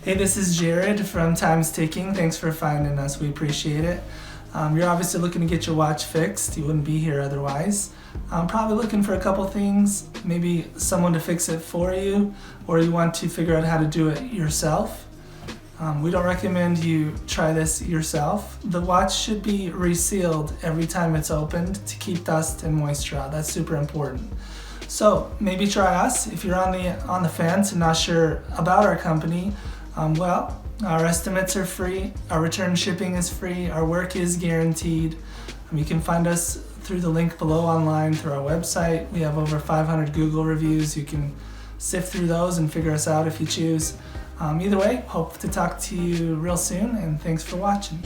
Hey, this is Jared from Time's Ticking. Thanks for finding us. We appreciate it. You're obviously looking to get your watch fixed. You wouldn't be here otherwise. I'm probably looking for a couple things, maybe someone to fix it for you, or you want to figure out how to do it yourself. We don't recommend you try this yourself. The watch should be resealed every time it's opened to keep dust and moisture out. That's super important. So maybe try us. If you're on the fence and not sure about our company, our estimates are free, our return shipping is free, our work is guaranteed. You can find us through the link below online through our website. We have over 500 Google reviews. You can sift through those and figure us out if you choose. Either way, hope to talk to you real soon, and thanks for watching.